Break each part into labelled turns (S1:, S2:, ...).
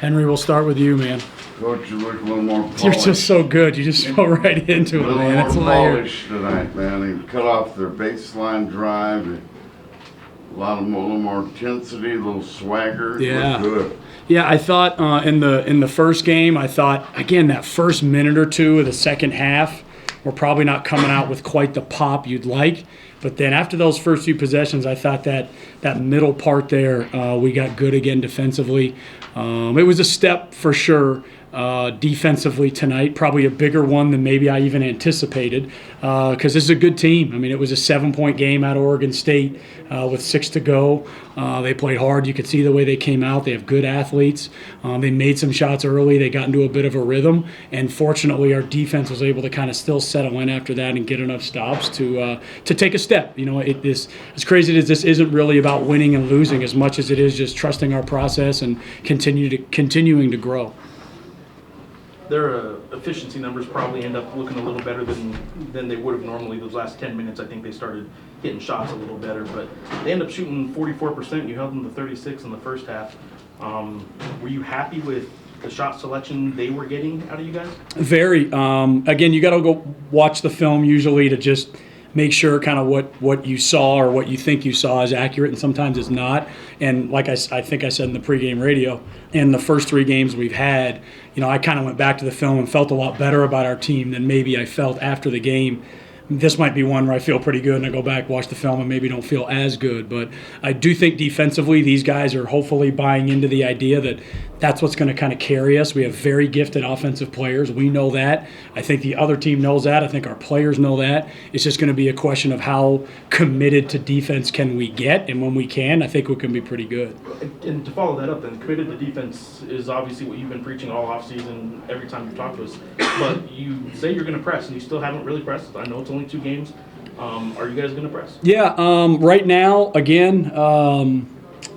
S1: Henry, we'll start with you, man.
S2: Coach, you look a little more polished.
S1: You're just so good. You just go right into it, man. That's
S2: A
S1: what
S2: little
S1: I
S2: more
S1: hear.
S2: polished tonight, man. They cut off their baseline drive. A little more intensity, a little swagger.
S1: Yeah.
S2: Looked good.
S1: Yeah, I thought in the first game, I thought, again, that first minute or two of the second half, we're probably not coming out with quite the pop you'd like. But then after those first few possessions, I thought that middle part there, we got good again defensively. It was a step for sure defensively tonight, probably a bigger one than maybe I even anticipated because this is a good team. I mean, it was a 7-point game at Oregon State with 6 to go. They played hard. You could see the way they came out. They have good athletes. They made some shots early. They got into a bit of a rhythm. And fortunately, our defense was able to kind of still settle in after that and get enough stops to take a step. You know, as crazy as this isn't really about winning and losing as much as it is just trusting our process and continuing to grow.
S3: Their efficiency numbers probably end up looking a little better than they would have normally. Those last 10 minutes, I think they started hitting shots a little better, but they end up shooting 44%. You held them to 36 in the first half. Were you happy with the shot selection they were getting out of you guys? Very.
S1: Again, you got to go watch the film usually to just make sure kind of what you saw or what you think you saw is accurate, and sometimes it's not. And like I think I said in the pregame radio, in the first 3 games we've had, you know, I kind of went back to the film and felt a lot better about our team than maybe I felt after the game. This might be one where I feel pretty good and I go back, watch the film, and maybe don't feel as good. But I do think defensively these guys are hopefully buying into the idea that that's what's going to kind of carry us. We have very gifted offensive players. We know that. I think the other team knows that. I think our players know that. It's just going to be a question of how committed to defense can we get. And when we can, I think we can be pretty good.
S3: And to follow that up, then, committed to defense is obviously what you've been preaching all offseason every time you've talked to us. But you say you're going to press, and you still haven't really pressed. I know it's only 2 games. Are you guys going to press?
S1: Yeah, right now, again,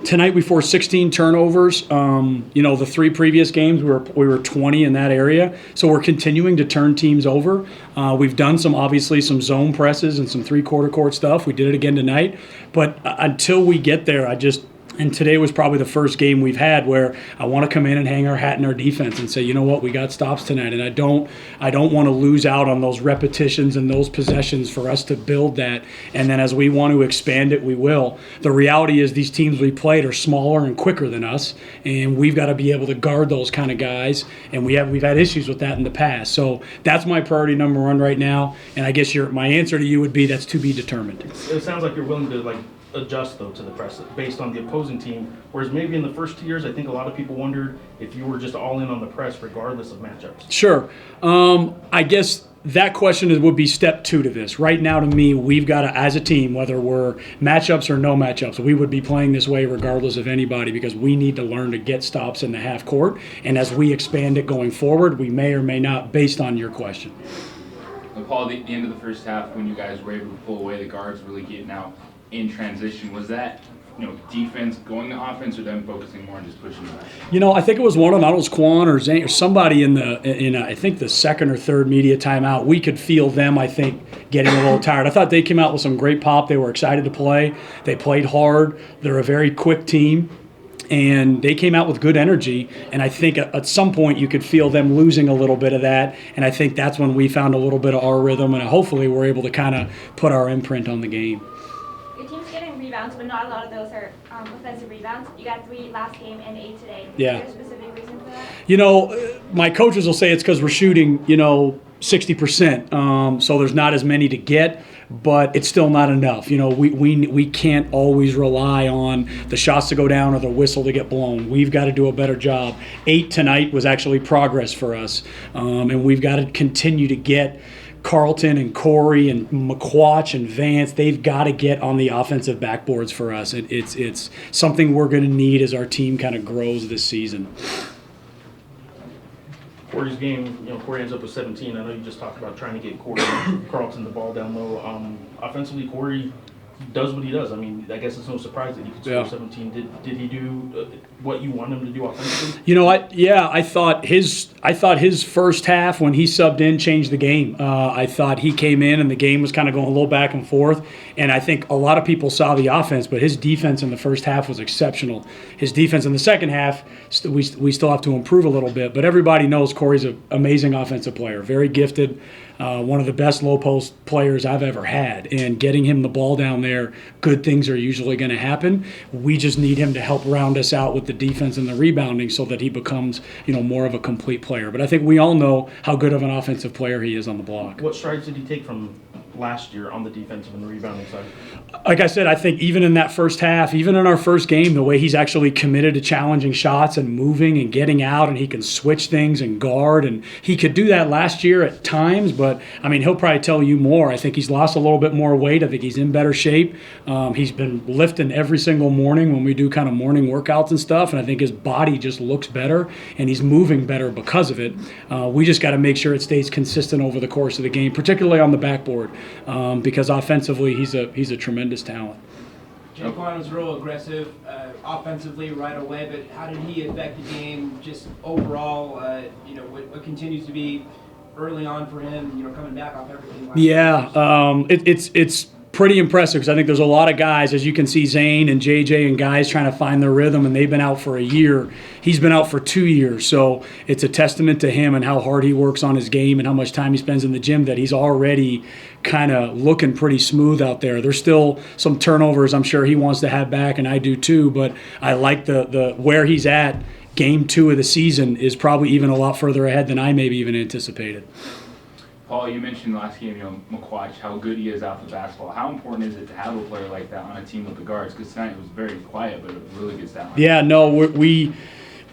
S1: tonight we forced 16 turnovers. You know, the 3 previous games we were 20 in that area, so we're continuing to turn teams over. We've done obviously some zone presses and some 3/4 court stuff. We did it again tonight, but until we get there, and today was probably the first game we've had where I want to come in and hang our hat in our defense and say, you know what, we got stops tonight, and I don't want to lose out on those repetitions and those possessions for us to build that. And then as we want to expand it, we will. The reality is these teams we played are smaller and quicker than us, and we've got to be able to guard those kind of guys. And we've had issues with that in the past. So that's my priority number 1 right now. And I guess my answer to you would be that's to be determined.
S3: It sounds like you're willing to adjust though to the press based on the opposing team, whereas maybe in the first 2 years I think a lot of people wondered if you were just all in on the press regardless of matchups.
S1: Sure. I guess that question would be step 2 to this. Right now, to me, we've got to, as a team, whether we're matchups or no matchups, we would be playing this way regardless of anybody because we need to learn to get stops in the half court. And as we expand it going forward, we may or may not, based on your question.
S4: Paul, at the end of the first half, when you guys were able to pull away, the guards really getting out in transition, was that defense going to offense or them focusing more on just pushing back?
S1: I think it was one of them. I don't know, it was Quan or Zane or somebody in I think the second or third media timeout. We could feel them, I think, getting a little tired. I thought they came out with some great pop. They were excited to play. They played hard. They're a very quick team. And they came out with good energy, and I think at some point you could feel them losing a little bit of that, and I think that's when we found a little bit of our rhythm, and hopefully we're able to kind of put our imprint on the game.
S5: Your team's getting rebounds, but not a lot of those are offensive rebounds. You got 3 last game and 8 today.
S1: Yeah.
S5: Is there a specific reason for that?
S1: My coaches will say it's because we're shooting, 60%, so there's not as many to get. But it's still not enough. We can't always rely on the shots to go down or the whistle to get blown. We've got to do a better job. 8 tonight was actually progress for us, and we've got to continue to get Carlton and Corey and McQuatch and Vance. They've got to get on the offensive backboards for us. It's something we're going to need as our team kind of grows this season.
S3: Corey's game, Corey ends up with 17. I know you just talked about trying to get Corey Carlton the ball down low. Offensively, Corey does what he does. I mean, I guess it's no surprise that he could score
S1: Yeah.
S3: 17. Did he do what you want him to do offensively?
S1: You know, I thought his first half when he subbed in changed the game. I thought he came in and the game was kind of going a little back and forth, and I think a lot of people saw the offense, but his defense in the first half was exceptional. His defense in the second half, we still have to improve a little bit, but everybody knows Corey's an amazing offensive player, very gifted. One of the best low post players I've ever had, and getting him the ball down there, good things are usually going to happen. We just need him to help round us out with the defense and the rebounding so that he becomes, more of a complete player. But I think we all know how good of an offensive player he is on the block.
S3: What strides did he take from last year on the defensive and the rebounding side?
S1: Like I said, I think even in that first half, even in our first game, the way he's actually committed to challenging shots and moving and getting out, and he can switch things and guard, and he could do that last year at times, but I mean, he'll probably tell you more. I think he's lost a little bit more weight. I think he's in better shape. He's been lifting every single morning when we do kind of morning workouts and stuff, and I think his body just looks better, and he's moving better because of it. We just got to make sure it stays consistent over the course of the game, particularly on the backboard, because offensively he's a tremendous talent.
S6: Jaquan was real aggressive offensively right away, but how did he affect the game just overall? What continues to be early on for him, coming back off everything last year?
S1: It's pretty impressive because I think there's a lot of guys, as you can see, Zane and JJ and guys trying to find their rhythm, and they've been out for a year. He's been out for 2 years, so it's a testament to him and how hard he works on his game and how much time he spends in the gym that he's already kind of looking pretty smooth out there. There's still some turnovers I'm sure he wants to have back, and I do too, but I like the where he's at. Game 2 of the season is probably even a lot further ahead than I maybe even anticipated.
S4: Paul, you mentioned last game, McQuatch, how good he is off the basketball. How important is it to have a player like that on a team with the guards? Because tonight it was very quiet, but it really good stat line.
S1: Yeah, no,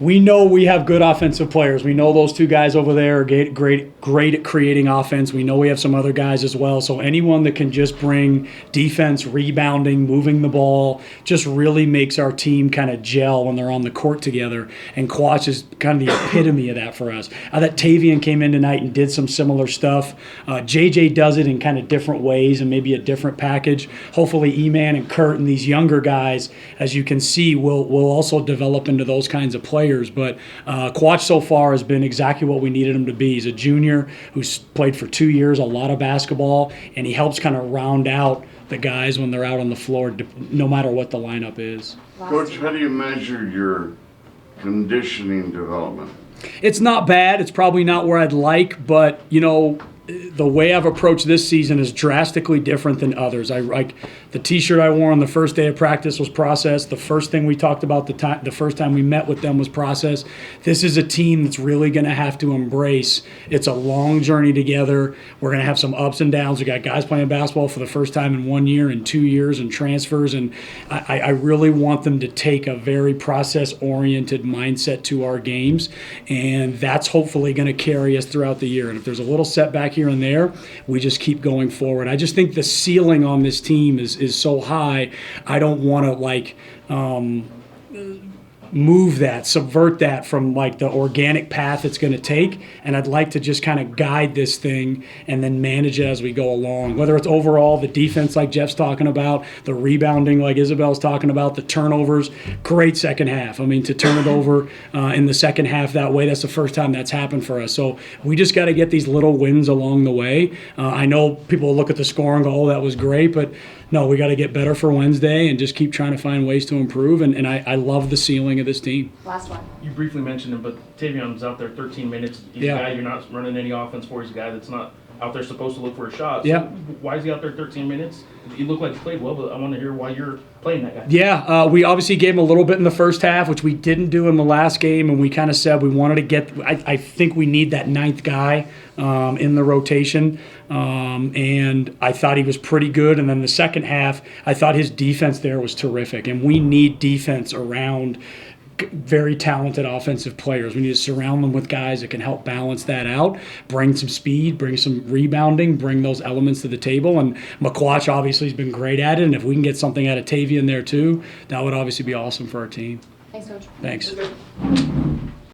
S1: we know we have good offensive players. We know those two guys over there are great at creating offense. We know we have some other guys as well. So anyone that can just bring defense, rebounding, moving the ball, just really makes our team kind of gel when they're on the court together. And Quatch is kind of the epitome of that for us. I thought Tavian came in tonight and did some similar stuff. JJ does it in kind of different ways and maybe a different package. Hopefully E-Man and Kurt and these younger guys, as you can see, will also develop into those kinds of players. But Quatch so far has been exactly what we needed him to be. He's a junior who's played for 2 years, a lot of basketball, and he helps kind of round out the guys when they're out on the floor, no matter what the lineup is.
S2: Coach, how do you measure your conditioning development?
S1: It's not bad. It's probably not where I'd like, but, the way I've approached this season is drastically different than others. The T-shirt I wore on the first day of practice was process. The first thing we talked about the first time we met with them was process. This is a team that's really going to have to embrace. It's a long journey together. We're going to have some ups and downs. We got guys playing basketball for the first time in 1 year and 2 years and transfers, and I really want them to take a very process-oriented mindset to our games, and that's hopefully going to carry us throughout the year. And if there's a little setback here and there, we just keep going forward. I just think the ceiling on this team is so high. I don't want to move that, subvert that from the organic path it's going to take, and I'd like to just kind of guide this thing and then manage it as we go along, whether it's overall the defense like Jeff's talking about, the rebounding like Isabel's talking about, the turnovers. Great second half. I mean, to turn it over in the second half that way, that's the first time that's happened for us. So we just got to get these little wins along the way. I know people will look at the score and go, oh, that was great, but no, we got to get better for Wednesday and just keep trying to find ways to improve. And I love the ceiling of this team.
S7: Last one.
S3: You briefly mentioned him, but Tavion's out there 13 minutes. He's a guy you're not running any offense for. He's a guy that's not out there supposed to look for a shot. So
S1: Yeah.
S3: why is he out there 13 minutes? You look like you played well, but I want to hear why you're playing that guy.
S1: Yeah, we obviously gave him a little bit in the first half, which we didn't do in the last game, and we kind of said we wanted to get – I think we need that ninth guy in the rotation, and I thought he was pretty good. And then the second half, I thought his defense there was terrific, and we need defense around – very talented offensive players. We need to surround them with guys that can help balance that out, bring some speed, bring some rebounding, bring those elements to the table. And McQuatch obviously has been great at it, and if we can get something out of Tavian there too, that would obviously be awesome for our team.
S7: Thanks, Coach.
S1: Thanks.